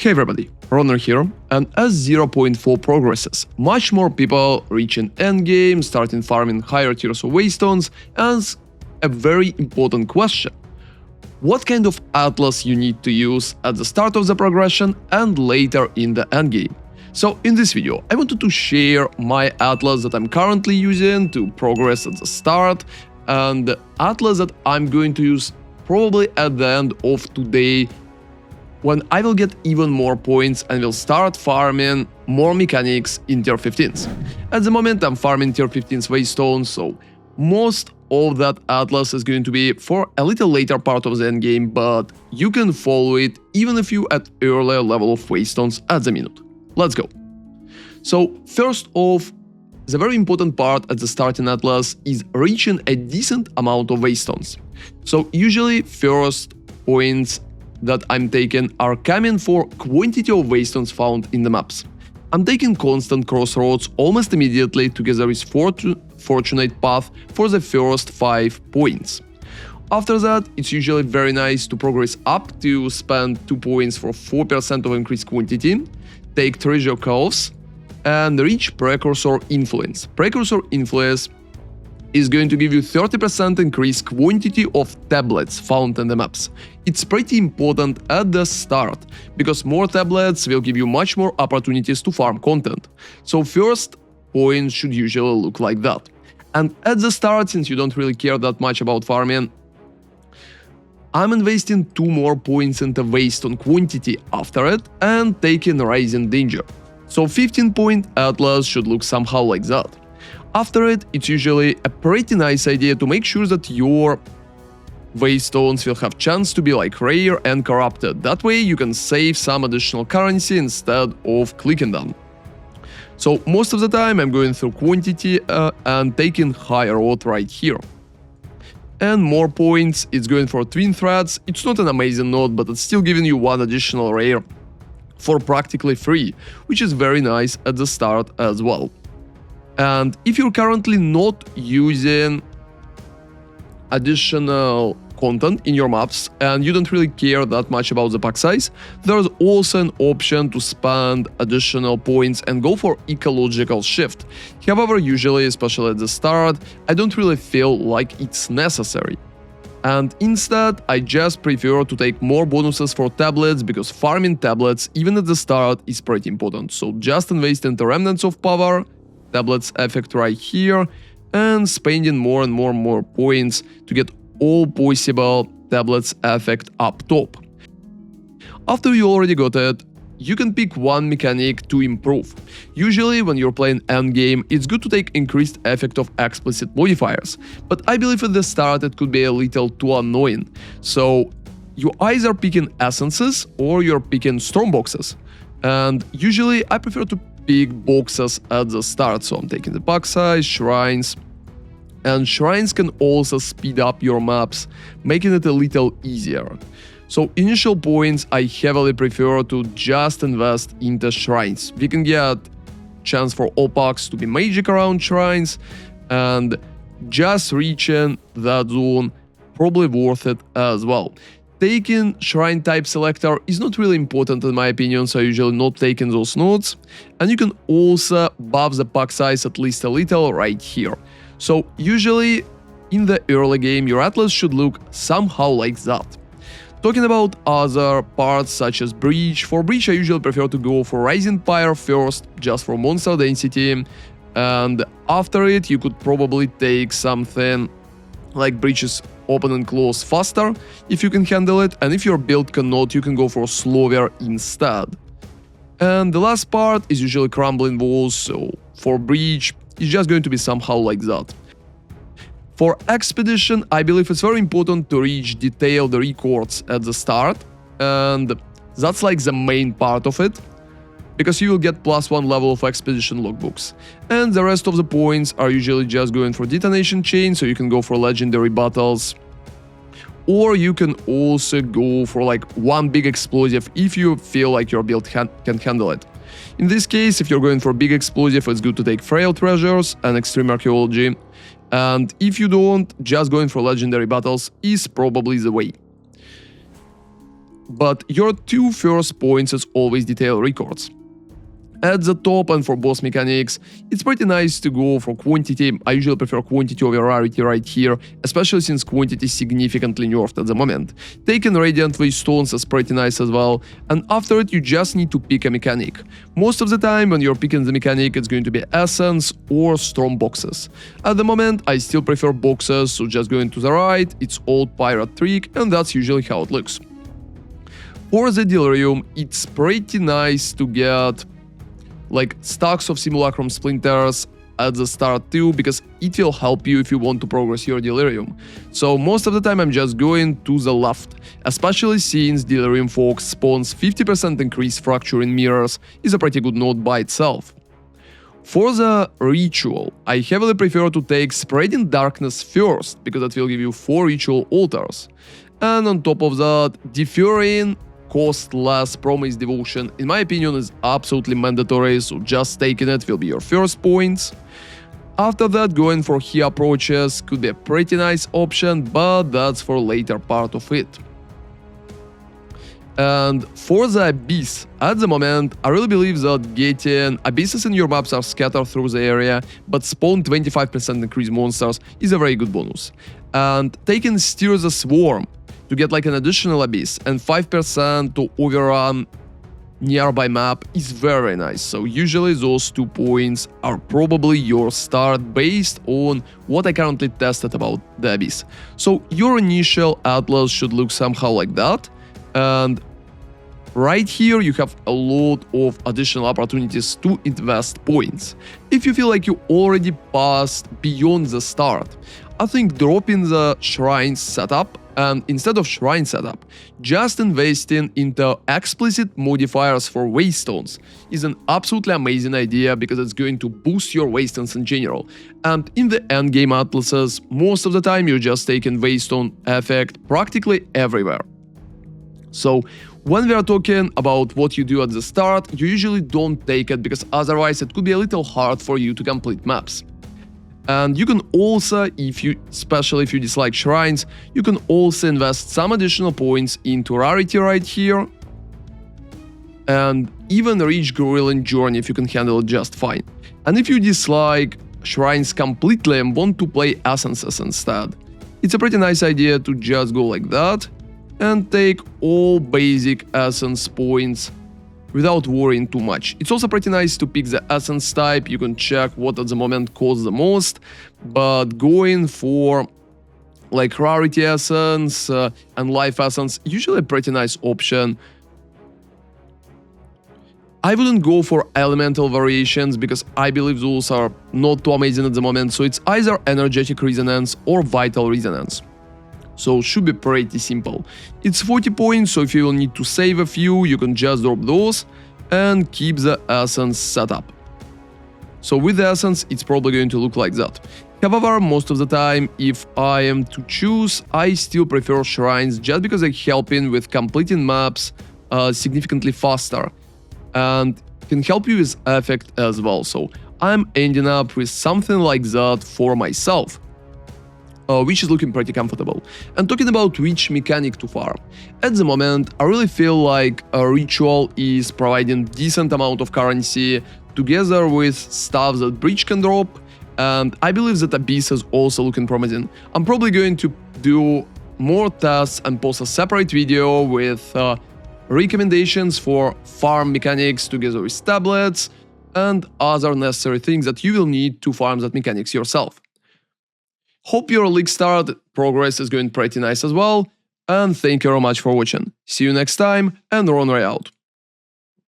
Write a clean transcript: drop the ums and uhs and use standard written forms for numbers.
Hey everybody, Ronarray here, and as 0.4 progresses, much more people reach an endgame, starting farming higher tiers of Waystones, asks a very important question. What kind of atlas you need to use at the start of the progression and later in the endgame? So in this video, I wanted to share my atlas that I'm currently using to progress at the start, and the atlas that I'm going to use probably at the end of today, when I will get even more points and will start farming more mechanics in tier 15s. At the moment I'm farming tier 15s Waystones, so most of that atlas is going to be for a little later part of the endgame, but you can follow it even if you at earlier level of Waystones at the minute. Let's go. So first off, the very important part at the starting atlas is reaching a decent amount of Waystones. So usually first points that I'm taking are coming for quantity of Waystones found in the maps. I'm taking constant crossroads almost immediately together with fortunate path for the first 5 points. After that, it's usually very nice to progress up to spend 2 points for 4% of increased quantity, take treasure coves, and reach precursor influence. Precursor influence is going to give you 30% increased quantity of tablets found in the maps. It's pretty important at the start, because more tablets will give you much more opportunities to farm content. So first points should usually look like that. And at the start, since you don't really care that much about farming, I'm investing 2 more points into Waystone quantity after it and taking Rising Danger. So 15-point atlas should look somehow like that. After it, it's usually a pretty nice idea to make sure that your Waystones will have chance to be like rare and corrupted. That way you can save some additional currency instead of clicking them. So most of the time I'm going through quantity and taking higher oath right here. And more points, it's going for twin threads. It's not an amazing node, but it's still giving you 1 additional rare for practically free, which is very nice at the start as well. And if you're currently not using additional content in your maps and you don't really care that much about the pack size, there's also an option to spend additional points and go for ecological shift. However, usually, especially at the start, I don't really feel like it's necessary. And instead, I just prefer to take more bonuses for tablets, because farming tablets even at the start is pretty important. So just invest into Remnants of Power, tablets effect right here, and spending more and more points to get all possible tablets effect up top. After you already got it, you can pick one mechanic to improve. Usually when you're playing endgame, it's good to take increased effect of explicit modifiers, but I believe at the start it could be a little too annoying. So you're either picking essences or you're picking stormboxes. And usually I prefer to pick boxes at the start, so I'm taking the pack size, shrines, and shrines can also speed up your maps, making it a little easier. So initial points I heavily prefer to just invest into shrines. We can get chance for all packs to be magic around shrines, and just reaching that zone probably worth it as well. Taking shrine type selector is not really important in my opinion, so I usually not taking those nodes. And you can also buff the pack size at least a little right here. So usually in the early game your atlas should look somehow like that. Talking about other parts such as breach, for breach I usually prefer to go for Rising Pyre first, just for monster density, and after it you could probably take something like breaches open and close faster if you can handle it, and if your build cannot, you can go for slower instead. And the last part is usually crumbling walls, so for breach it's just going to be somehow like that. For expedition, I believe it's very important to reach detailed records at the start, and that's like the main part of it, because you will get +1 level of expedition logbooks. And the rest of the points are usually just going for detonation chain, so you can go for legendary battles, or you can also go for like one big explosive if you feel like your build can handle it. In this case, if you're going for big explosive, it's good to take frail treasures and extreme archaeology. And if you don't, just going for legendary battles is probably the way. but your two first points is always detail records. At the top and for boss mechanics, it's pretty nice to go for quantity. I usually prefer quantity over rarity right here, especially since quantity is significantly nerfed at the moment. Taking Radiant Waystones is pretty nice as well, and after it you just need to pick a mechanic. Most of the time when you're picking the mechanic, it's going to be Essence or Storm boxes. At the moment I still prefer boxes, so just going to the right, it's old pirate trick, and that's usually how it looks. For the Delirium, it's pretty nice to get like stacks of Simulacrum Splinters at the start too, because it will help you if you want to progress your Delirium. So most of the time I'm just going to the left, especially since Delirium Fox spawns 50% increased fracture in mirrors is a pretty good node by itself. For the ritual, I heavily prefer to take Spreading Darkness first, because that will give you 4 ritual altars. And on top of that, deferring cost less Promise Devotion, in my opinion, is absolutely mandatory, so just taking it will be your first points. After that, going for He Approaches could be a pretty nice option, but that's for later part of it. And for the Abyss, at the moment, I really believe that getting Abysses in your maps are scattered through the area, but spawn 25% increased monsters is a very good bonus. And taking Steer the Swarm to get like an additional Abyss and 5% to overrun nearby map is very nice. So usually those 2 points are probably your start based on what I currently tested about the Abyss. So your initial Atlas should look somehow like that, and right here you have a lot of additional opportunities to invest points. If you feel like you already passed beyond the start, I think dropping the Shrine setup, and instead of Shrine setup, just investing into explicit modifiers for Waystones is an absolutely amazing idea, because it's going to boost your Waystones in general. And in the endgame Atlases, most of the time you're just taking Waystone effect practically everywhere. So when we are talking about what you do at the start, you usually don't take it, because otherwise it could be a little hard for you to complete maps. And you can also, especially if you dislike shrines, you can also invest some additional points into rarity right here, and even reach Gorillan Journey if you can handle it just fine. And if you dislike shrines completely and want to play essences instead, it's a pretty nice idea to just go like that and take all basic essence points without worrying too much. It's also pretty nice to pick the essence type. You can check what at the moment costs the most, but going for like rarity essence and life essence, usually a pretty nice option. I wouldn't go for elemental variations, because I believe those are not too amazing at the moment, so it's either energetic resonance or vital resonance. So should be pretty simple. It's 40 points, so if you will need to save a few, you can just drop those and keep the essence set up. So with the essence, it's probably going to look like that. However, most of the time, if I am to choose, I still prefer shrines, just because they're helping with completing maps significantly faster and can help you with effect as well. So I'm ending up with something like that for myself, which is looking pretty comfortable. And talking about which mechanic to farm, at the moment I really feel like a ritual is providing decent amount of currency together with stuff that Breach can drop, and I believe that Abyss is also looking promising. I'm probably going to do more tests and post a separate video with recommendations for farm mechanics together with tablets and other necessary things that you will need to farm that mechanics yourself. Hope your league start progress is going pretty nice as well, and thank you very much for watching. See you next time, and ronarray out.